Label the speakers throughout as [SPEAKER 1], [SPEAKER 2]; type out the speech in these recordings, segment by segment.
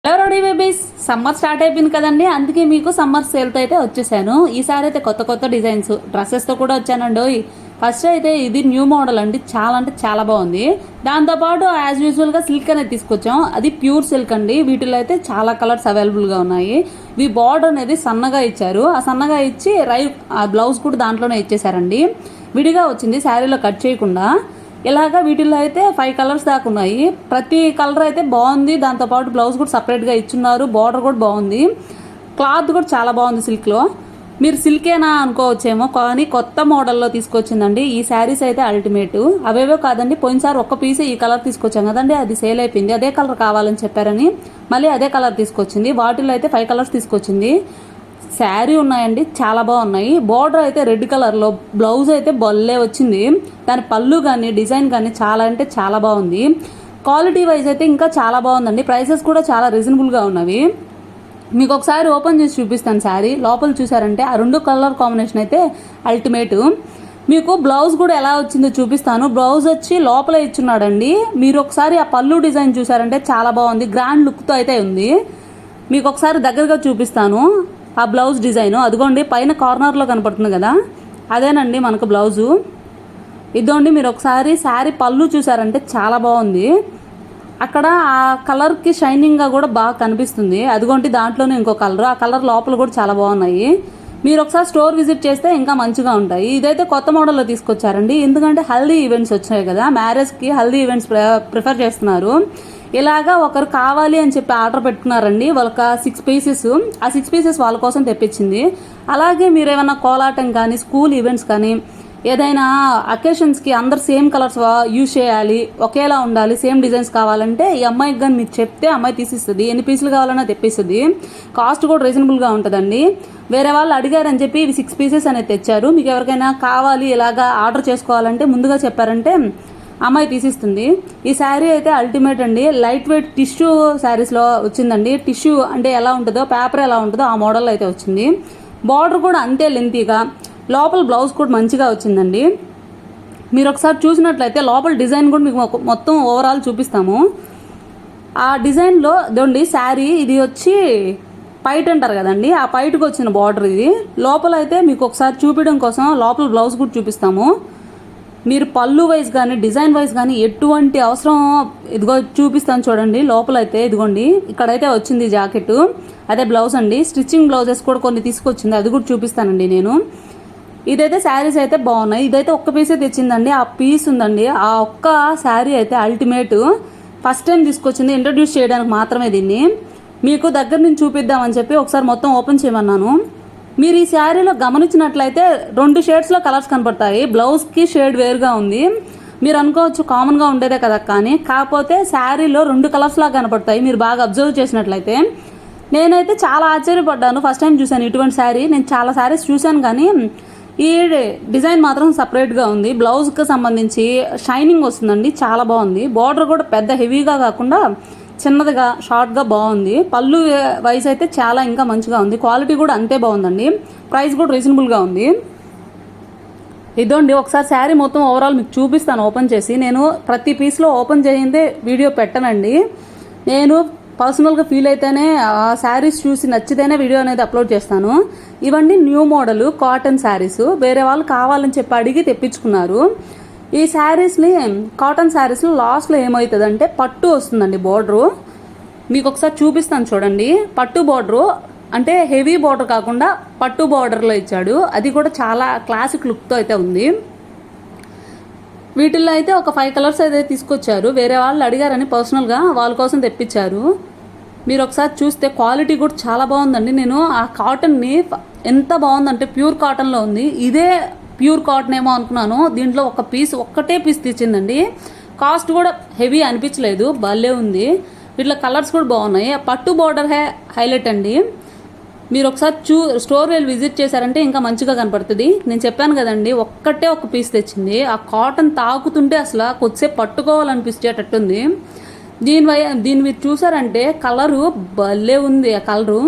[SPEAKER 1] Hello ready babies, summer start అయిపోయింది కదండి. అందుకే మీకు సమ్మర్ సేల్తో అయితే వచ్చేసాను. ఈసారి అయితే కొత్త కొత్త డిజైన్స్ డ్రెస్సెస్తో కూడా వచ్చానండి. ఫస్ట్ అయితే ఇది న్యూ మోడల్ అండి, చాలా అంటే చాలా బాగుంది. దాంతోపాటు యాజ్ యూజువల్గా సిల్క్ అనేది తీసుకొచ్చాం. అది ప్యూర్ సిల్క్ అండి. వీటిలో అయితే చాలా కలర్స్ అవైలబుల్గా ఉన్నాయి. ఈ బార్డర్ అనేది సన్నగా ఇచ్చారు. ఆ సన్నగా ఇచ్చి ఆ బ్లౌజ్ కూడా దాంట్లోనే ఇచ్చేసారండి. విడిగా వచ్చింది, శారీలో కట్ చేయకుండా. ఇలాగా వీటిల్లో అయితే 5 కలర్స్ దాకా ఉన్నాయి. ప్రతి కలర్ అయితే బాగుంది. దాంతోపాటు బ్లౌజ్ కూడా సపరేట్గా ఇచ్చున్నారు. బార్డర్ కూడా బాగుంది. క్లాత్ కూడా చాలా బాగుంది సిల్క్లో. మీరు సిల్కేనా అనుకోవచ్చేమో, కానీ కొత్త మోడల్లో తీసుకొచ్చిందండి. ఈ శారీస్ అయితే అల్టిమేట్. అవేవో కాదండి, పోయినసారి ఒక్క పీస్ ఈ కలర్ తీసుకొచ్చాం కదండి, అది సేల్ అయిపోయింది. అదే కలర్ కావాలని చెప్పారని మళ్ళీ అదే కలర్ తీసుకొచ్చింది. వాటిల్లో అయితే 5 కలర్స్ తీసుకొచ్చింది. శారీ ఉన్నాయండి, చాలా బాగున్నాయి. బార్డర్ అయితే రెడ్ కలర్లో, బ్లౌజ్ అయితే బొల్లే వచ్చింది. దాని పళ్ళు కానీ డిజైన్ కానీ చాలా అంటే చాలా బాగుంది. క్వాలిటీ వైజ్ అయితే ఇంకా చాలా బాగుందండి. ప్రైసెస్ కూడా చాలా రీజనబుల్గా ఉన్నవి. మీకు ఒకసారి ఓపెన్ చేసి చూపిస్తాను శారీ. లోపల చూసారంటే ఆ 2 కలర్ కాంబినేషన్ అయితే అల్టిమేట్. మీకు బ్లౌజ్ కూడా ఎలా వచ్చిందో చూపిస్తాను. బ్లౌజ్ వచ్చి లోపలే ఇచ్చున్నాడండి. మీరు ఒకసారి ఆ పళ్ళు డిజైన్ చూసారంటే చాలా బాగుంది. గ్రాండ్ లుక్తో అయితే ఉంది. మీకు ఒకసారి దగ్గరగా చూపిస్తాను ఆ బ్లౌజ్ డిజైన్. అదిగోండి పైన కార్నర్లో కనపడుతుంది కదా, అదేనండి మనకు బ్లౌజు. ఇదోండి మీరు ఒకసారి శారీ పళ్ళు చూసారంటే చాలా బాగుంది. అక్కడ ఆ కలర్కి షైనింగ్గా కూడా బాగా కనిపిస్తుంది. అదిగోండి దాంట్లోనే ఇంకో కలర్, ఆ కలర్ లోపల కూడా చాలా బాగున్నాయి. మీరు ఒకసారి స్టోర్ విజిట్ చేస్తే ఇంకా మంచిగా ఉంటాయి. ఇదైతే కొత్త మోడల్లో తీసుకొచ్చారండి. ఎందుకంటే హల్దీ ఈవెంట్స్ వచ్చాయి కదా, మ్యారేజ్కి హల్దీ ఈవెంట్స్ ప్రిఫర్ చేస్తున్నారు. ఇలాగా ఒకరు కావాలి అని చెప్పి ఆర్డర్ పెట్టుకున్నారండి. వాళ్ళకి 6 పీసెస్, ఆ 6 పీసెస్ వాళ్ళ కోసం తెప్పించింది. అలాగే మీరు ఏమైనా కోలాటం కానీ, స్కూల్ ఈవెంట్స్ కానీ, ఏదైనా అకేషన్స్కి అందరు సేమ్ కలర్స్ యూజ్ చేయాలి, ఒకేలా ఉండాలి, సేమ్ డిజైన్స్ కావాలంటే ఈ అమ్మాయికి కానీ మీరు చెప్తే అమ్మాయి తీసిస్తుంది. ఎన్ని పీసులు కావాలన్నా తెప్పిస్తుంది. కాస్ట్ కూడా రీజనబుల్గా ఉంటుందండి. వేరే వాళ్ళు అడిగారని చెప్పి ఇవి 6 పీసెస్ అనేది తెచ్చారు. మీకు ఎవరికైనా కావాలి ఇలాగా ఆర్డర్ చేసుకోవాలంటే ముందుగా చెప్పారంటే అమ్మాయి తీసిస్తుంది. ఈ శారీ అయితే అల్టిమేట్ అండి. లైట్ వెయిట్ టిష్యూ శారీస్లో వచ్చిందండి. టిష్యూ అంటే ఎలా ఉంటుందో, పేపర్ ఎలా ఉంటుందో ఆ మోడల్లో అయితే వచ్చింది. బార్డర్ కూడా అంతే లెంతీగా, లోపల బ్లౌజ్ కూడా మంచిగా వచ్చిందండి. మీరు ఒకసారి చూసినట్లయితే లోపల డిజైన్ కూడా మీకు మొత్తం ఓవరాల్ చూపిస్తాము. ఆ డిజైన్లో ఇదండి శారీ, ఇది వచ్చి పైట్ అంటారు కదండి, ఆ పైట్కి వచ్చిన బార్డర్ ఇది. లోపల అయితే మీకు ఒకసారి చూపించడం కోసం లోపల బ్లౌజ్ కూడా చూపిస్తాము. మీరు పళ్ళు వైజ్ కానీ డిజైన్ వైజ్ కానీ ఎటువంటి అవసరం, ఇదిగో చూపిస్తాను చూడండి. లోపల అయితే ఇదిగోండి ఇక్కడైతే వచ్చింది జాకెట్, అదే బ్లౌజ్ అండి. స్టిచ్చింగ్ బ్లౌజెస్ కూడా కొన్ని తీసుకొచ్చింది, అది కూడా చూపిస్తానండి నేను. ఇదైతే శారీస్ అయితే బాగున్నాయి. ఇదైతే ఒక్క పీసే తెచ్చిందండి, ఆ పీస్ ఉందండి. ఆ ఒక్క శారీ అయితే అల్టిమేట్. ఫస్ట్ టైం తీసుకొచ్చింది, ఇంట్రడ్యూస్ చేయడానికి మాత్రమే దీన్ని. మీకు దగ్గర నుంచి చూపిద్దామని చెప్పి ఒకసారి మొత్తం ఓపెన్ చేయమన్నాను. మీరు ఈ శారీలో గమనించినట్లయితే 2 షేడ్స్లో కలర్స్ కనపడతాయి. బ్లౌజ్కి షేడ్ వేరుగా ఉంది. మీరు అనుకోవచ్చు కామన్గా ఉండేదే కదా, కానీ కాకపోతే శారీలో 2 కలర్స్ లాగా కనపడతాయి. మీరు బాగా అబ్జర్వ్ చేసినట్లయితే నేనైతే చాలా ఆశ్చర్యపడ్డాను. ఫస్ట్ టైం చూశాను ఇటువంటి శారీ. నేను చాలా శారీస్ చూశాను కానీ ఈ డిజైన్ మాత్రం సపరేట్గా ఉంది. బ్లౌజ్కి సంబంధించి షైనింగ్ వస్తుందండి, చాలా బాగుంది. బార్డర్ కూడా పెద్ద హెవీగా కాకుండా చిన్నదిగా షార్ట్గా బాగుంది. పళ్ళు వైజ్ అయితే చాలా ఇంకా మంచిగా ఉంది. క్వాలిటీ కూడా అంతే బాగుందండి. ప్రైస్ కూడా రీజనబుల్గా ఉంది. ఇదండి ఒకసారి శారీ మొత్తం ఓవరాల్ మీకు చూపిస్తాను ఓపెన్ చేసి. నేను ప్రతి పీస్లో ఓపెన్ చేయిందే వీడియో పెట్టనండి. నేను పర్సనల్గా ఫీల్ అయితేనే, ఆ శారీస్ చూసి నచ్చితేనే వీడియో అనేది అప్లోడ్ చేస్తాను. ఇవన్నీ న్యూ మోడల్ కాటన్ శారీస్. వేరే వాళ్ళు కావాలని చెప్పి అడిగి తెప్పించుకున్నారు. ఈ శారీస్ని, కాటన్ శారీస్లో లాస్ట్లో ఏమవుతుందంటే పట్టు వస్తుందండి బార్డరు. మీకు ఒకసారి చూపిస్తాను చూడండి. పట్టు బార్డరు అంటే హెవీ బార్డర్ కాకుండా పట్టు బార్డర్లో ఇచ్చాడు. అది కూడా చాలా క్లాసిక్ లుక్తో అయితే ఉంది. వీటిల్లో అయితే ఒక 5 కలర్స్ అయితే తీసుకొచ్చారు. వేరే వాళ్ళు అడిగారని పర్సనల్గా వాళ్ళ కోసం తెప్పించారు. మీరు ఒకసారి చూస్తే క్వాలిటీ కూడా చాలా బాగుందండి. నేను ఆ కాటన్ని ఎంత బాగుందంటే ప్యూర్ కాటన్లో ఉంది. ఇదే ప్యూర్ కాటన్ ఏమో అనుకున్నాను. దీంట్లో ఒక్కటే పీస్ తెచ్చిందండి. కాస్ట్ కూడా హెవీ అనిపించలేదు, భలే ఉంది. వీటిలో కలర్స్ కూడా బాగున్నాయి. పట్టు బార్డర్ హైలైట్ అండి. మీరు ఒకసారి స్టోర్ వెళ్ళి విజిట్ చేశారంటే ఇంకా మంచిగా కనపడుతుంది. నేను చెప్పాను కదండి, ఒక్కటే ఒక పీస్ తెచ్చింది. ఆ కాటన్ తాకుతుంటే అసలు కొద్దిసేపు పట్టుకోవాలనిపించేటట్టుంది. దీని మీరు చూసారంటే కలరు భలే ఉంది. ఆ కలరు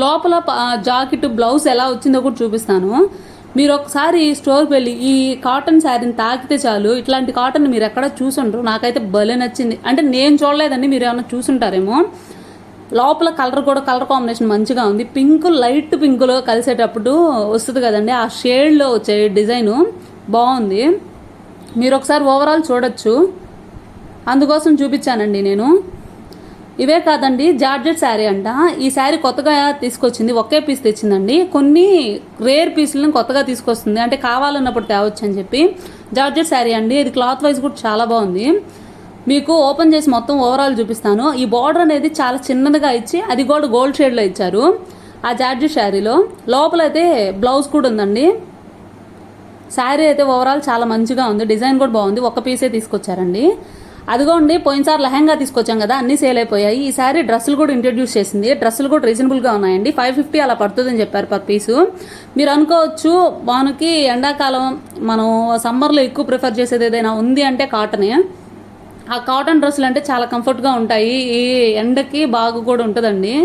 [SPEAKER 1] లోపల జాకెట్ బ్లౌజ్ ఎలా వచ్చిందో కూడా చూపిస్తాను. మీరు ఒకసారి స్టోర్కి వెళ్ళి ఈ కాటన్ శారీని తాకితే చాలు. ఇట్లాంటి కాటన్ మీరు ఎక్కడ చూసుంటారు. నాకైతే భలే నచ్చింది. అంటే నేను చూడలేదండి, మీరు ఏమైనా చూసుంటారేమో. లోపల కలర్ కూడా కలర్ కాంబినేషన్ మంచిగా ఉంది. పింక్ లైట్ పింక్లో కలిసేటప్పుడు వస్తుంది కదండి, ఆ షేడ్లో వచ్చే డిజైను బాగుంది. మీరు ఒకసారి ఓవరాల్ చూడొచ్చు, అందుకోసం చూపించానండి నేను. ఇవే కాదండి, జార్జెట్ శారీ అంట. ఈ శారీ కొత్తగా తీసుకొచ్చింది, ఒకే పీస్ తెచ్చిందండి. కొన్ని రేర్ పీసులను కొత్తగా తీసుకొస్తుంది, అంటే కావాలన్నప్పుడు తేవచ్చు అని చెప్పి. జార్జెట్ శారీ అండి, ఇది క్లాత్ వైజ్ కూడా చాలా బాగుంది. మీకు ఓపెన్ చేసి మొత్తం ఓవరాల్ చూపిస్తాను. ఈ బార్డర్ అనేది చాలా చిన్నదిగా ఇచ్చి అది కూడా గోల్డ్ షేడ్లో ఇచ్చారు ఆ జార్జెట్ శారీలో. లోపలైతే బ్లౌజ్ కూడా ఉందండి. శారీ అయితే ఓవరాల్ చాలా మంచిగా ఉంది, డిజైన్ కూడా బాగుంది. ఒక్క పీసే తీసుకొచ్చారండి. అదిగోండి, పోయినసారి లెహంగా తీసుకొచ్చాం కదా, అన్నీ సేల్ అయిపోయాయి. ఈసారి డ్రెస్సులు కూడా ఇంట్రడ్యూస్ చేసింది. డ్రెస్సులు కూడా రీజనబుల్గా ఉన్నాయండి, 550 అలా పడుతుందని చెప్పారు పర్ పీసు. మీరు అనుకోవచ్చు మనకి ఎండాకాలం మనం సమ్మర్లో ఎక్కువ ప్రిఫర్ చేసేది ఏదైనా ఉంది అంటే కాటనే. ఆ కాటన్ డ్రెస్సులు అంటే చాలా కంఫర్ట్గా ఉంటాయి, ఈ ఎండకి బాగా కూడా ఉంటుందండి.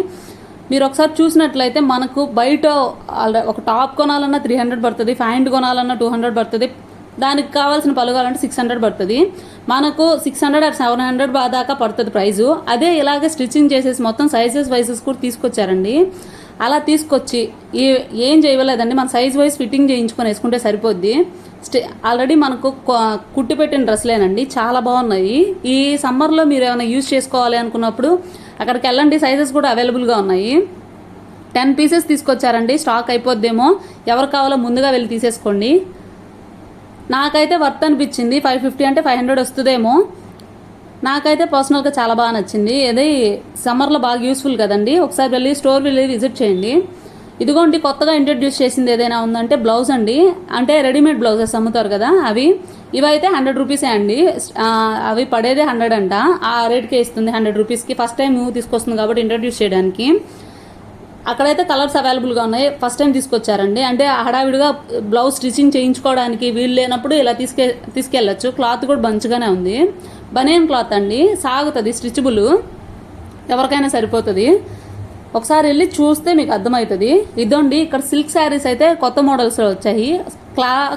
[SPEAKER 1] మీరు ఒకసారి చూసినట్లయితే మనకు బయట ఒక టాప్ కొనాలన్నా 300 పడుతుంది, ప్యాంట్ కొనాలన్నా 200 పడుతుంది, దానికి కావాల్సిన పలుగాలంటే 600 పడుతుంది. మనకు 600 or 700 దాకా పడుతుంది ప్రైజు. అదే ఇలాగే స్టిచ్చింగ్ చేసేసి మొత్తం సైజెస్ వైజెస్ కూడా తీసుకొచ్చారండి. అలా తీసుకొచ్చి ఏం చేయలేదండి, మన సైజ్ వైజ్ ఫిట్టింగ్ చేయించుకొని వేసుకుంటే సరిపోద్ది. ఆల్రెడీ మనకు కుట్టి పెట్టిన డ్రెస్లేనండి, చాలా బాగున్నాయి. ఈ సమ్మర్లో మీరు ఏమైనా యూజ్ చేసుకోవాలి అనుకున్నప్పుడు అక్కడికి వెళ్ళండి, సైజెస్ కూడా అవైలబుల్గా ఉన్నాయి. 10 పీసెస్ తీసుకొచ్చారండి, స్టాక్ అయిపోద్దేమో, ఎవరు కావాలో ముందుగా వెళ్ళి తీసేసుకోండి. నాకైతే వర్త్ అనిపించింది, 550 అంటే 500 వస్తుందేమో. నాకైతే పర్సనల్గా చాలా బాగా నచ్చింది. ఇది సమ్మర్లో బాగా యూస్ఫుల్ కదండి. ఒకసారి వెళ్ళి స్టోర్ వెళ్ళి విజిట్ చేయండి. ఇదిగోండి, కొత్తగా ఇంట్రడ్యూస్ చేసింది ఏదైనా ఉందంటే బ్లౌజ్ అండి, అంటే రెడీమేడ్ బ్లౌజెస్ అమ్ముతారు కదా అవి. ఇవైతే 100 రూపీసే అండి, అవి పడేదే 100 అంట. ఆ రేట్కే ఇస్తుంది 100 రూపీస్కి. ఫస్ట్ టైం తీసుకొస్తుంది కాబట్టి ఇంట్రడ్యూస్ చేయడానికి. అక్కడైతే కలర్స్ అవైలబుల్గా ఉన్నాయి, ఫస్ట్ టైం తీసుకొచ్చారండి. అంటే హడావిడిగా బ్లౌజ్ స్టిచ్చింగ్ చేయించుకోవడానికి వీలు లేనప్పుడు ఇలా తీసుకెళ్ళచ్చు. క్లాత్ కూడా మంచిగానే ఉంది, బనియన్ క్లాత్ అండి, సాగుతుంది, స్ట్రిచబుల్, ఎవరికైనా సరిపోతుంది. ఒకసారి వెళ్ళి చూస్తే మీకు అర్థమవుతుంది. ఇదండి, ఇక్కడ సిల్క్ శారీస్ అయితే కొత్త మోడల్స్లో వచ్చాయి,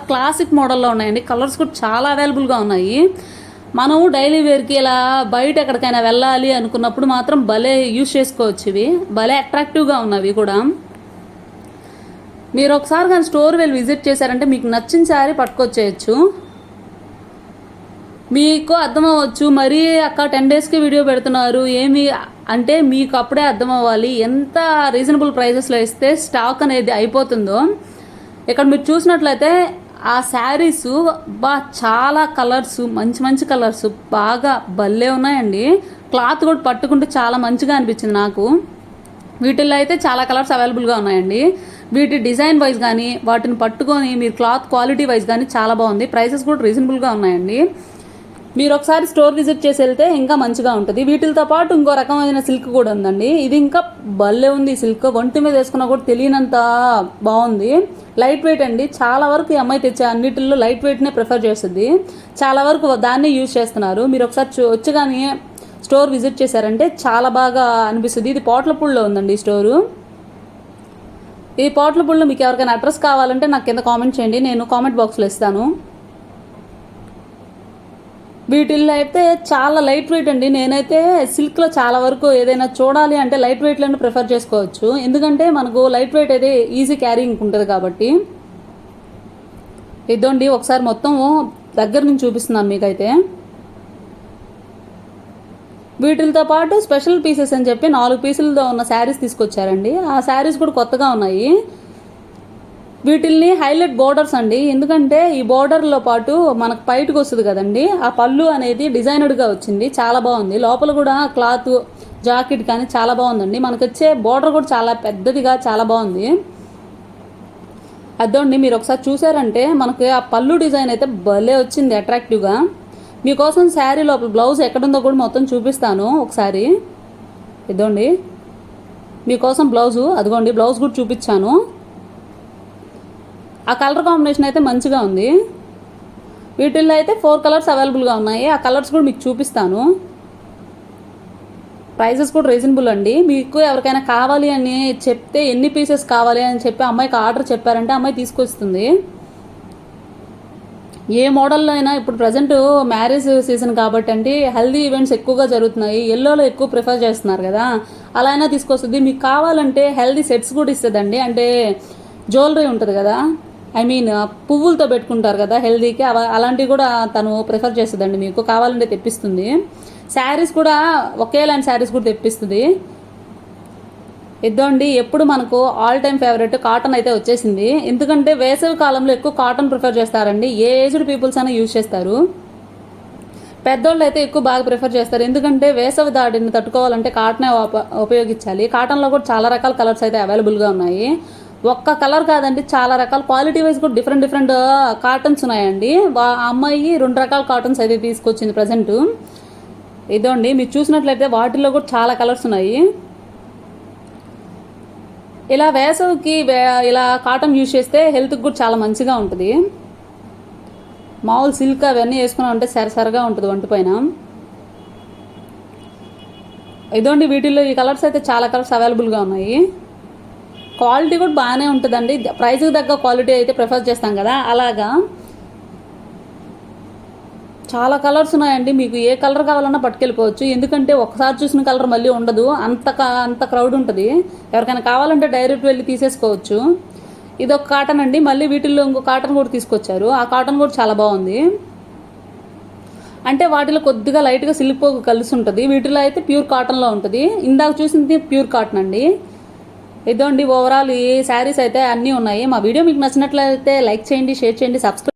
[SPEAKER 1] క్లాసిక్ మోడల్లో ఉన్నాయండి. కలర్స్ కూడా చాలా అవైలబుల్గా ఉన్నాయి. మనం డైలీ వేర్కి ఇలా బయట ఎక్కడికైనా వెళ్ళాలి అనుకున్నప్పుడు మాత్రం భలే యూజ్ చేసుకోవచ్చు. ఇవి భలే అట్రాక్టివ్గా ఉన్నవి కూడా. మీరు ఒకసారి కానీ స్టోర్ వెళ్ళి విజిట్ చేశారంటే మీకు నచ్చిన శారీ పట్టుకొచ్చేయచ్చు. మీకు అర్థమవ్వచ్చు, మరీ అక్క 10 డేస్కి వీడియో పెడుతున్నారు ఏమి అంటే, మీకు అప్పుడే అర్థం అవ్వాలి ఎంత రీజనబుల్ ప్రైజెస్లో ఇస్తే స్టాక్ అనేది అయిపోతుందో. ఇక్కడ మీరు చూసినట్లయితే ఆ శారీస్ చాలా కలర్స్, మంచి మంచి కలర్స్ బాగా భలే ఉన్నాయండి. క్లాత్ కూడా పట్టుకుంటే చాలా మంచిగా అనిపించింది నాకు. వీటిల్లో అయితే చాలా కలర్స్ అవైలబుల్గా ఉన్నాయండి. వీటి డిజైన్ వైజ్ కానీ వాటిని పట్టుకొని మీరు క్లాత్ క్వాలిటీ వైజ్ కానీ చాలా బాగుంది. ప్రైసెస్ కూడా రీజనబుల్గా ఉన్నాయండి. మీరు ఒకసారి స్టోర్ విజిట్ చేసి వెళ్తే ఇంకా మంచిగా ఉంటుంది. వీటితో పాటు ఇంకో రకమైన సిల్క్ కూడా ఉందండి, ఇది ఇంకా భలే ఉంది. సిల్క్ ఒంటి మీద వేసుకున్నా కూడా తెలియనంత బాగుంది. లైట్ వెయిట్ అండి, చాలా వరకు ఈ అమ్మాయి తెచ్చే అన్నిటిల్లో లైట్ వెయిట్నే ప్రిఫర్ చేస్తుంది, చాలా వరకు దాన్నే యూజ్ చేస్తున్నారు. మీరు ఒకసారి వచ్చి కానీ స్టోర్ విజిట్ చేశారంటే చాలా బాగా అనిపిస్తుంది. ఇది పోట్లపూడిలో ఉందండి ఈ స్టోరు. ఈ పోట్లపూడిలో మీకు ఎవరికైనా అడ్రస్ కావాలంటే నాకు కింద కామెంట్ చేయండి, నేను కామెంట్ బాక్స్లో ఇస్తాను. వీటిల్లో అయితే చాలా లైట్ వెయిట్ అండి. నేనైతే సిల్క్లో చాలా వరకు ఏదైనా చూడాలి అంటే లైట్ వెయిట్లను ప్రిఫర్ చేసుకోవచ్చు, ఎందుకంటే మనకు లైట్ వెయిట్ అయితే ఈజీ క్యారింగ్ ఉంటుంది కాబట్టి. ఇదండి, ఒకసారి మొత్తం దగ్గర నుంచి చూపిస్తున్నాను మీకైతే. వీటితో పాటు స్పెషల్ పీసెస్ అని చెప్పి 4 పీసులతో ఉన్న శారీస్ తీసుకొచ్చారండి. ఆ శారీస్ కూడా కొత్తగా ఉన్నాయి. వీటిల్ని హైలైట్ బోర్డర్స్ అండి, ఎందుకంటే ఈ బోర్డర్లో పాటు మనకు పైట్కి వస్తుంది కదండి, ఆ పళ్ళు అనేది డిజైనర్డ్గా వచ్చింది, చాలా బాగుంది. లోపల కూడా క్లాత్ జాకెట్ కానీ చాలా బాగుందండి. మనకు వచ్చే బోర్డర్ కూడా చాలా పెద్దదిగా చాలా బాగుంది. అదండి, మీరు ఒకసారి చూసారంటే మనకి ఆ పళ్ళు డిజైన్ అయితే భలే వచ్చింది అట్రాక్టివ్గా. మీకోసం శారీ లోపల బ్లౌజ్ ఎక్కడుందో కూడా మొత్తం చూపిస్తాను ఒకసారి. ఇదండి మీకోసం బ్లౌజు, అదిగోండి బ్లౌజ్ కూడా చూపించాను. ఆ కలర్ కాంబినేషన్ అయితే మంచిగా ఉంది. వీటిల్లో అయితే 4 కలర్స్ అవైలబుల్గా ఉన్నాయి, ఆ కలర్స్ కూడా మీకు చూపిస్తాను. ప్రైజెస్ కూడా రీజనబుల్ అండి. మీకు ఎవరికైనా కావాలి అని చెప్తే ఎన్ని పీసెస్ కావాలి అని చెప్పి అమ్మాయికి ఆర్డర్ చెప్పారంటే అమ్మాయి తీసుకొస్తుంది. ఏ మోడల్లో అయినా ఇప్పుడు ప్రజెంట్ మ్యారేజ్ సీజన్ కాబట్టి అండి హల్దీ ఈవెంట్స్ ఎక్కువగా జరుగుతున్నాయి, ఎల్లోలో ఎక్కువ ప్రిఫర్ చేస్తున్నారు కదా, అలా అయినా తీసుకొస్తుంది. మీకు కావాలంటే హెల్దీ సెట్స్ కూడా ఇస్తుందండి. అంటే జ్యువెలరీ ఉంటుంది కదా, ఐ మీన్ పువ్వులతో పెట్టుకుంటారు కదా హెల్దీకి, అలాంటివి కూడా తను ప్రిఫర్ చేస్తుందండి. మీకు కావాలంటే తెప్పిస్తుంది. శారీస్ కూడా ఒకేలాంటి శారీస్ కూడా తెప్పిస్తుంది. ఇద్దండి ఎప్పుడు మనకు ఆల్ టైమ్ ఫేవరెట్ కాటన్ అయితే వచ్చేసింది. ఎందుకంటే వేసవి కాలంలో ఎక్కువ కాటన్ ప్రిఫర్ చేస్తారండి. ఏ ఏజ్డ్ పీపుల్స్ అయినా యూజ్ చేస్తారు. పెద్దోళ్ళు అయితే ఎక్కువ బాగా ప్రిఫర్ చేస్తారు. ఎందుకంటే వేసవి దాడిని తట్టుకోవాలంటే కాటనే ఉపయోగించాలి. కాటన్లో కూడా చాలా రకాల కలర్స్ అయితే అవైలబుల్గా ఉన్నాయి. ఒక్క కలర్ కాదండి, చాలా రకాల క్వాలిటీ వైజ్ కూడా డిఫరెంట్ డిఫరెంట్ కాటన్స్ ఉన్నాయండి. ఆ అమ్మాయి 2 రకాల కాటన్స్ అయితే తీసుకొచ్చింది ప్రజెంట్. ఇదండి మీరు చూసినట్లయితే వాటిల్లో కూడా చాలా కలర్స్ ఉన్నాయి. ఇలా వేసవికి ఇలా కాటన్ యూజ్ చేస్తే హెల్త్కి కూడా చాలా మంచిగా ఉంటుంది. మామూలు సిల్క్ అవన్నీ వేసుకున్నామంటే సరసరగా ఉంటుంది ఒంటిపైన. ఇదండి వీటిల్లో ఈ కలర్స్ అయితే చాలా కలర్స్ అవైలబుల్గా ఉన్నాయి. క్వాలిటీ కూడా బాగానే ఉంటుందండి. ప్రైస్కి తగ్గ క్వాలిటీ అయితే ప్రిఫర్ చేస్తాం కదా, అలాగా చాలా కలర్స్ ఉన్నాయండి. మీకు ఏ కలర్ కావాలన్నా పట్టుకెళ్ళిపోవచ్చు. ఎందుకంటే ఒకసారి చూసిన కలర్ మళ్ళీ ఉండదు, అంత క్రౌడ్ ఉంటుంది. ఎవరికైనా కావాలంటే డైరెక్ట్ వెళ్ళి తీసేసుకోవచ్చు. ఇది ఒక కాటన్ అండి. మళ్ళీ వీటిల్లో ఇంకో కాటన్ కూడా తీసుకొచ్చారు. ఆ కాటన్ కూడా చాలా బాగుంది. అంటే వాటిలో కొద్దిగా లైట్గా సిల్క్ పోగు కలిసి ఉంటుంది. వీటిలో అయితే ప్యూర్ కాటన్లో ఉంటుంది. ఇందాక చూసింది ప్యూర్ కాటన్ అండి. ఇదండి ఓవరాల్ ఈ శారీస్ అయితే అన్నీ ఉన్నాయి. మా వీడియో మీకు నచ్చినట్లయితే లైక్ చేయండి, షేర్ చేయండి, సబ్స్క్రైబ్